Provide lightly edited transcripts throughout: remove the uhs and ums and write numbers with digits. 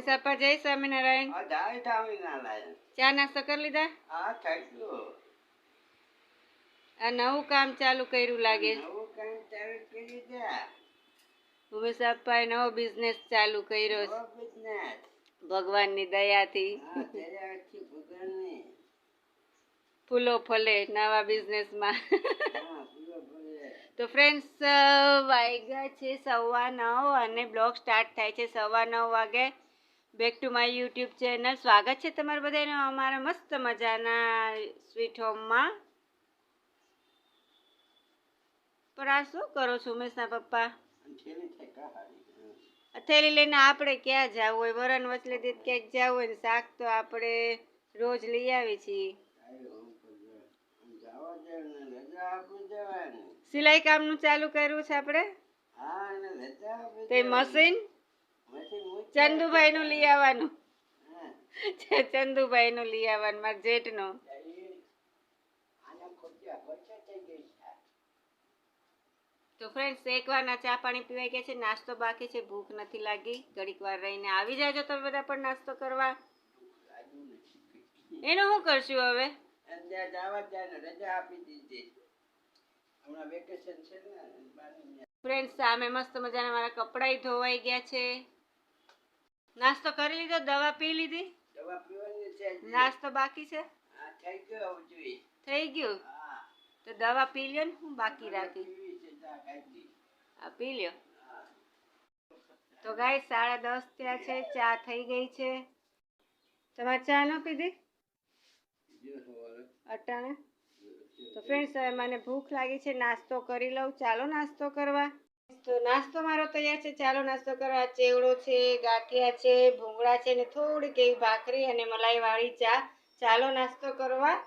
સાપા જય સ્વામિનારાયણ. જય સ્વામિનારાયણ. ચા નાસ્તો કરી લીધા? હા થઈ ગયું. આ નવું કામ ચાલુ કર્યું લાગે. નવું કામ ચાલુ કરી દે. ઉમેશ સાપાએ નવો બિઝનેસ ચાલુ કર્યો છે. નવો બિઝનેસ. ભગવાનની દયાથી. હા દયાથી ભગવાનની. ફૂલો ફલે નવા બિઝનેસમાં. હા ફૂલો ફલે. તો ફ્રેન્ડ્સ વાગ્યા છે 9:15 અને બ્લોગ સ્ટાર્ટ થાય છે 9:15 વાગે. Back to my YouTube channel. સ્વાગત છે તમારા બધાનું અમારા મસ્ત મજાના સ્વીટ હોમમાં. પણ આ શું કરો છો ઉમેશના પપ્પા? થેલી લઈને આપણે ક્યાં જવું હોય? વરણ વચલે દીધ ક્યાંક જવું હોય ને શાક તો આપણે રોજ લઈ આવી છીએ. સિલાઈ કામનું ચાલુ કર્યું છે આપણે. તે મશીન ચંદુભાઈનું લઈ આવવાનું. ચંદુભાઈનું લઈ આવવાનું મારા જેઠનું. તો ફ્રેન્ડ્સ એકવારના ચા પાણી પીવાઈ ગયા છે. નાસ્તો બાકી છે. ભૂખ નથી લાગી. ઘડીક વાર રહીને આવી જાજો તમે બધા પણ નાસ્તો કરવા. એનું શું કરશું હવે? ફ્રેન્ડ્સ સામે મસ્ત મજાના મારા કપડાં ધોવાઈ ગયા છે. નાસ્તો કરી લીધો? દવા પી લીધી? નાસ્તો બાકી છે? થઈ ગયું. તો દવા પી લ્યો ને. હું બાકી રાખી આ પી લ્યો. તો ગાઈસ 10:30 થયા છે. ચા થઈ ગઈ છે. તમારે ચા ન પીધી અટાણે? તો ફ્રેન્ડ્સ હવે મને ભૂખ લાગી છે. નાસ્તો કરી લઉં. ચાલો નાસ્તો કરવા. તો નાસ્તો મારો તૈયાર છે. ચાલો નાસ્તો કરવા. ચેવડો છે, ગાંઠિયા છે, ભૂંગળા છે ને થોડીક એવી ભાખરી અને મલાઈ વાળી ચા. ચાલો નાસ્તો કરવા.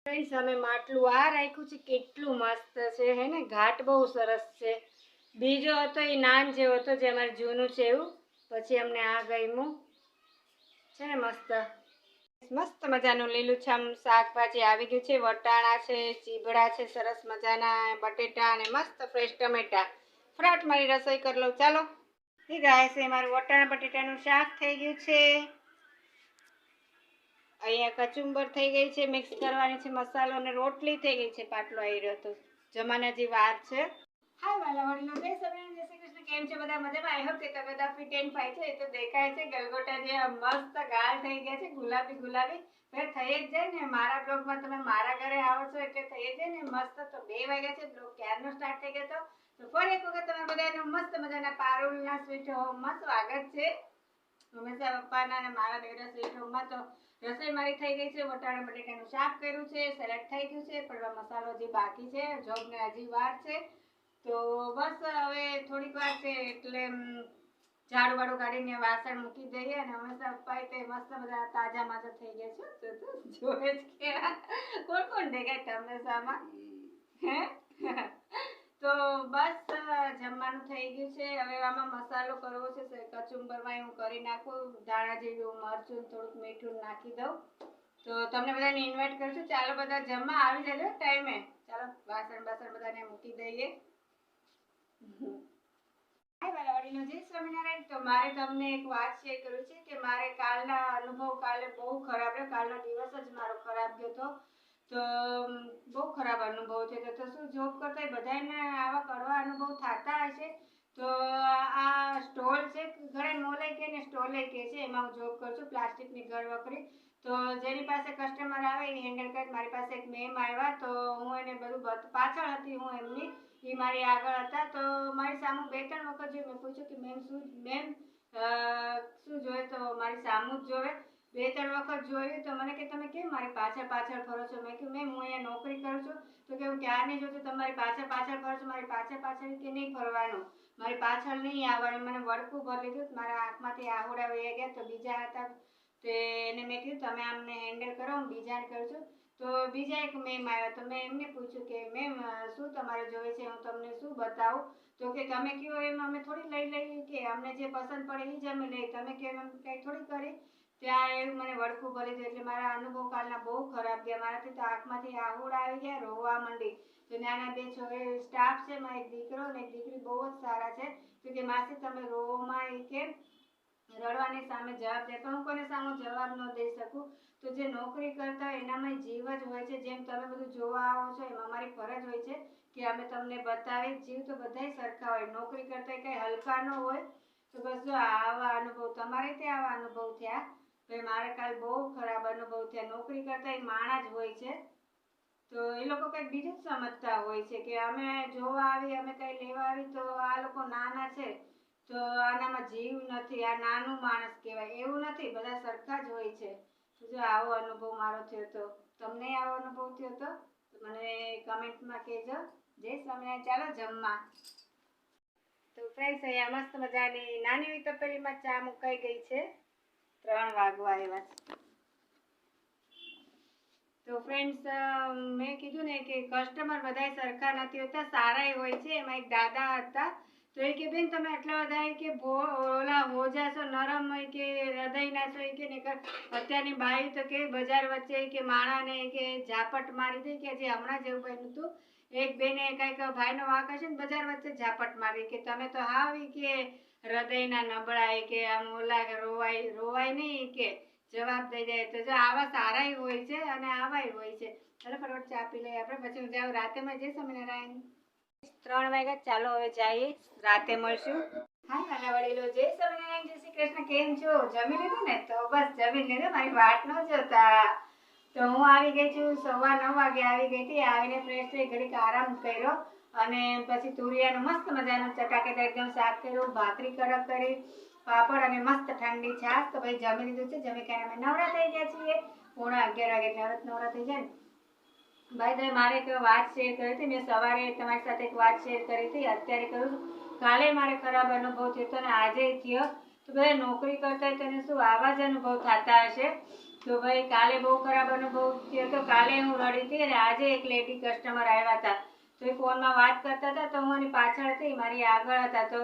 ફ્રેન્ડ્સ અમે માટલું આ રાખ્યું છે. કેટલું મસ્ત છે હે ને. ઘાટ બહુ સરસ છે. બીજો હતો એ નાન જેવો હતો જે અમારે જૂનું છે એવું. પછી અમને આ ગમ્યું છે ને. મસ્ત મસ્ત મજાનું લીલુંછમ શાકભાજી આવી ગયું છે. વટાણા છે, ચીબડા છે સરસ મજાના, બટેટા અને મસ્ત ફ્રેશ ટમેટા. ફટાફટ મારી રસોઈ કરી લઉં. ચાલો. ઠીક છે. મારું વટાણા બટેટાનું શાક થઈ ગયું છે. અહીંયા કચુંબર થઈ ગઈ છે. મિક્સ કરવાની છે મસાલો અને રોટલી થઈ ગઈ છે. પાટલો આવી રહ્યો તો જમાના જે વાર છે. હાય વાલા વડીલો જય સ્વામિનારાયણ, જય શ્રી કૃષ્ણ. કેમ છે બધા મજામાં? આઈ હોપ કે તમે બધા ફિટ એન્ડ ફાઇન છે. એ તો દેખાય છે. ગલગોટા જે મસ્ત ગાલ થઈ ગયા છે. ગુલાબી ગુલાબી થઈ જ જાય ને. મારા બ્લોગમાં તમે મારા ઘરે આવો છો એટલે થઈ જાય ને મસ્ત. તો 2 વાગ્યા છે. બ્લોગ ક્યારનો સ્ટાર્ટ થઈ ગયો તો ફરી એક વખત તમે બધાનું મસ્ત મજાના પારુલના સ્વીટ હોમમાં સ્વાગત છે. હંમેશા પપ્પાના અને મારા બેના સ્વીટ હોમમાં. તો રસોઈ મારી થઈ ગઈ છે. વટાણા બટેટાનું શાક કર્યું છે. સલાડ થઈ ગયું છે. પડવા મસાલો હજી બાકી છે. જોબને હજી વાર છે. તો બસ હવે થોડીક વાર છે એટલે ઝાડુ વાળું કાઢીને વાસણ મૂકી દઈએ. અને હંમેશા પપ્પાએ તે મસ્ત બધા તાજા માજા થઈ ગયા છે. જોવે જ કે કોણ કોણ દેખાય તમને સામા હે? તો બસ જમવાનું થઈ ગયું છે. હવે આમાં મસાલો કરવો છે. કચુંબરમાં હું કરી નાખું. ધાણા જેવું મરચું થોડુંક મીઠું નાખી દઉં. તો તમને બધાને ઇન્વાઇટ કરું છું. ચાલો બધા જમવા આવી જજો ટાઈમે. ચાલો વાસણ બધાને મૂકી દઈએ. હાય વાલા વડીલો જય સ્વામિનારાયણ. તો મારે તમને એક વાત શેર કરવી છે કે મારે કાલના અનુભવ કાલે બહુ ખરાબ રહ્યો. કાલનો દિવસ જ મારો ખરાબ ગયો હતો. તો બહુ ખરાબ અનુભવ થયો. તો શું જોબ કરતા બધાને આવા કડવા અનુભવ થતા હશે. તો આ સ્ટોલ છે. ઘરે મોલે કે ને સ્ટોલે કે છે. એમાં હું જોબ કરું છું. પ્લાસ્ટિકની ઘર વખરી. તો જેની પાસે કસ્ટમર આવે એ હેન્ડલ કરે. મારી પાસે એક મેમ આવ્યા તો હું એને બધું પાછળ હતી. હું એમની એ મારી આગળ હતા. તો મારી સામું 2-3 વખત જોયું. મેં પૂછ્યું કે મેમ શું જોઈએ? તો મારી સામું જ જોવે. 2-3 વખત જોયું તો મને કે તમે કેમ મારી પાછળ ફરો છો? મેં કહ્યું મેમ હું અહીંયા નોકરી કરું છું. તો કે હું ક્યારની જોઉં છું તમારી પાછળ ફરો છો. મારી પાછળ કે નહીં ફરવાનું, મારી પાછળ નહીં આવવાનું. મને વળકું ભરી લીધું. મારા આંખમાંથી આહુડા વહી ગયા. તો બીજા હતા તો એને મેં કીધું તમે આમને હેન્ડલ કરો, હું બીજાને કરું છું. તો બીજા એક મેમ આવ્યા. તો મેં એમને પૂછ્યું કે મેમ શું તમારે જોઈએ છે? હું તમને શું બતાવું? તો કે તમે કહો એમ અમે થોડી લઈ કે અમને જે પસંદ પડે એ જ અમે લઈ. તમે કહો એમ કંઈ થોડી કરી. ત્યાં એવું મને વળકું ભરી દીધું. એટલે મારા અનુભવ કાલના બહુ ખરાબ ગયા. મારાથી તો આંખમાંથી આહુડા આવી ગયા. રોવા માંડી. તો નાના 2 છોકરી સ્ટાફ છે. મારો એક દીકરો અને એક દીકરી બહુ જ સારા છે. તો કે માસી તમે રોવામાં એ કે રડવાની સામે જવાબ દે, પણ હું કોઈને સામે જવાબ ન દઈ શકું. તો જે નોકરી કરતા હોય એનામાં જીવ જ હોય છે. જેમ તમે બધું જોવા આવો છો એમ અમારી ફરજ હોય છે કે અમે તમને બતાવીએ. જીવ તો બધાય સરખા હોય, નોકરી કરતા કંઈ હલકા ન હોય. તો બસ જો આવા અનુભવ તમારે ત્યાં આવા અનુભવ થયા. ભાઈ મારે કાલ બહુ ખરાબ અનુભવ થયા. નોકરી કરતા એ માણા જ હોય છે, તો એ લોકો કંઈક બીજું જ સમજતા હોય છે કે અમે જોવા આવી, અમે કંઈ લેવા આવી, તો આ લોકો નાના છે તો આનામાં જીવ નથી, આ નાનું માણસ કહેવાય. એવું નથી, બધા સરખા જ હોય છે. તો જો આવો અનુભવ મારો થયો તો તમને આવો અનુભવ થયો તો મને કમેન્ટમાં કહેજો. જય સ્વામિનારાયણ. ચાલો જમવા. તો ફ્રેન્ડ્સ અહીંયા મસ્ત મજાની નાની એવી તપેલીમાં ચા મુકાઈ ગઈ છે. 3 વાગવા આવ્યા છે. તો ફ્રેન્ડ્સ મેં કીધું ને કે કસ્ટમર બધાય સરખા નથી હોતા, સારાય હોય છે. એમાં એક દાદા હતા, તો એ કે બેન તમે આટલા બધા કે ઓલા હોજા છો, નરમ હોય કે હૃદયના છો, કે ને અત્યારની બાઈ તો કે બજાર વચ્ચે કે માણાને કે ઝાપટ મારી દે, કે જે હમણાં જેવું બન્યું હતું. એક બેને કંઈક ભાઈનો વાંક હશે ને બજાર વચ્ચે ઝાપટ મારી કે તમે તો હાવી કે હૃદયના નબળાય કે આમ ઓલા રોવાય નહીં કે જવાબ દઈ જાય. તો જો આવા સારાય હોય છે અને આવાય હોય છે. ચાલો ફટાફટ ચા પી લઈએ આપણે, પછી હું જાઉં રાતેમાં. જય સ્વામિનારાયણ. 3 વાગ્યા. ચાલો હવે જઈએ, રાતે મળશું. હાય નાના વડીલો, જય સ્વામિનારાયણ, જય શ્રી કૃષ્ણ. કેમ છો? જમી લીધું ને? તો બસ જમી લીધું, મારી વાટ ન જોતા. તો હું આવી ગઈ છું, 9:15 વાગે આવી ગઈ હતી. આવીને ફ્રેશ થઈ ઘડીક આરામ કર્યો અને પછી તુરિયાનું મસ્ત મજાનું ચટાકેદાર એકદમ શાક કર્યું, ભાખરી કડક કરી, પાપડ અને મસ્ત ઠંડી છાશ. તો ભાઈ જમી લીધું છે. જમી ખાઈને અમે નવરા થઈ ગયા છીએ. 11:15 વાગે એટલે નવરા થઈ જાય ને. ભાઈ મારે એક વાત શેર કરી હતી. મેં સવારે તમારી સાથે એક વાત શેર કરી હતી, અત્યારે કરું છું. કાલે મારે ખરાબ અનુભવ થયો હતો અને આજે થયો. તો બધા નોકરી કરતા હોય તેને શું આવા જ અનુભવ થતા હશે. તો ભાઈ કાલે બહુ ખરાબ અનુભવ થયો હતો. કાલે હું રડી હતી અને આજે એક લેડી કસ્ટમર આવ્યા હતા. તો એ ફોનમાં વાત કરતા હતા, તો હું એની પાછળ હતી, મારી આગળ હતા. તો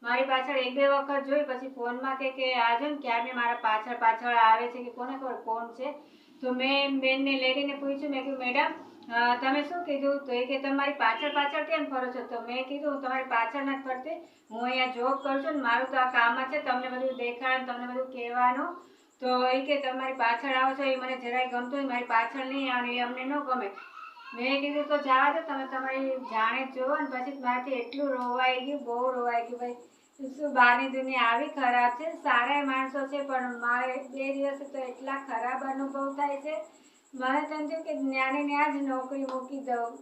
મારી પાછળ 1-2 વખત જોઈ, પછી ફોનમાં કે આજો ને ક્યારે મારા પાછળ પાછળ આવે છે, કે કોને ખબર કોણ છે. તો મેં બેનને લેડીને પૂછ્યું, મેં કીધું મેડમ તમે શું કીધું? તો એ કે તમારી પાછળ પાછળ કેમ ફરો છો? તો મેં કીધું હું તમારી પાછળ નથી ફરતી, હું અહીંયા જોબ કરું છું ને મારું તો આ કામ જ છે તમને બધું દેખાડવાનું, તમને બધું કહેવાનું. તો એ કે તમારી પાછળ આવો છો એ મને જરાય ગમતું નહીં, મારી પાછળ નહીં આવવાનું, એ અમને ન ગમે. મેં કીધું તો જવા દો, તમે તમારી જાણે જ જોવો ને. પછી મારાથી એટલું રોવાઈ ગયું, બહુ રોવાઈ ગયું. ભાઈ શું બહારની દુનિયા આવી ખરાબ છે. સારા માણસો છે પણ મારે 2 દિવસે તો એટલા ખરાબ અનુભવ થાય છે. મને તો એમ થયું કે ન્યા જ નોકરી મૂકી દઉં.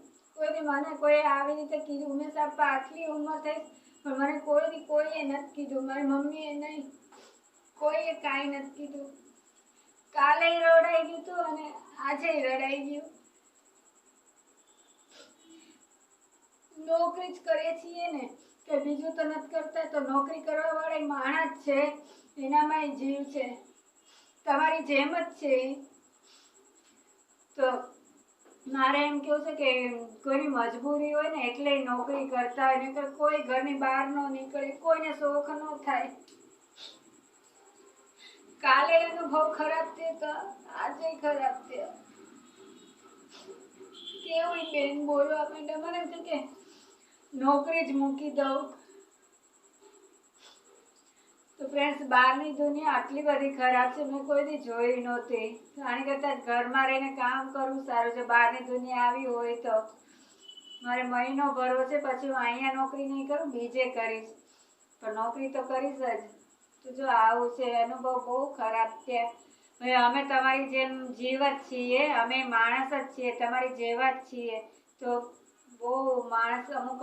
મને કોઈ આવી રીતે કીધું. મેં સાહેબ આટલી ઉંમર થઈ પણ મને કોઈએ નથી કીધું, મારી મમ્મીએ નહીં, કોઈએ કાંઈ નથી કીધું. કાલે રડાઈ ગયું હતું અને આજે રડાઈ ગયું. નોકરી જ કરીએ છીએ ને, કે બીજું તો નથી કરતા. તો નોકરી કરવા વાળા માણસ છે, એનામાં જીવ છે, તમારી જેમ જ છે. તો મારે એમ કેવું છે કે કોઈની મજબૂરી હોય ને એટલે નોકરી કરતા હોય, નહીંતર કોઈ ઘરની બહાર ન નીકળે, કોઈને શોખ ન થાય. કાલે અનુભવ ખરાબ થયો તો આજે ખરાબ થયો. કેવું બેન બોલવા માંડે, મને એમ થયું કે નોકરી જ મૂકી દઉં. તો ફ્રેન્ડ્સ બહારની દુનિયા આટલી બધી ખરાબ છે, મેં કોઈ દી જોઈ નહોતી. આની કરતાં ઘરમાં રહીને કામ કરવું સારું છે. બહારની દુનિયા આવી હોય તો મારે મહિનો ભરવો છે, પછી હું અહીંયા નોકરી નહીં કરું, બીજે કરીશ, પણ નોકરી તો કરીશ જ. તો જો આવું છે અનુભવ બહુ ખરાબ છે. હવે અમે તમારી જેમ જીવ જ છીએ, અમે માણસ જ છીએ, તમારી જેવા જ છીએ. તો બહુ માણસ અમુક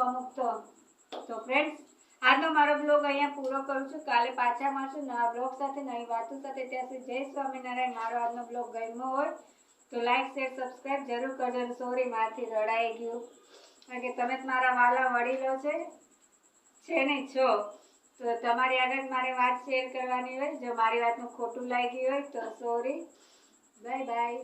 તો ફ્રેન્ડ્સ આજનો મારો બ્લોગ અહીંયા પૂરો કરું છું. કાલે પાછા મળશું નવા બ્લોગ સાથે, નવી વાતો સાથે. ત્યાં સુધી જય સ્વામિનારાયણ. મારો આજનો બ્લોગ ગમ્યો હોય તો લાઈક શેર સબસ્ક્રાઈબ જરૂર કરજો. સોરી મારાથી રડાઈ ગયું, કારણ કે તમે જ મારા વાલા વડીલો છે ને છો. તો તમારી આગળ મારે વાત શેર કરવાની હોય. જો મારી વાતનું ખોટું લાગ્યું હોય તો સોરી. Bye bye.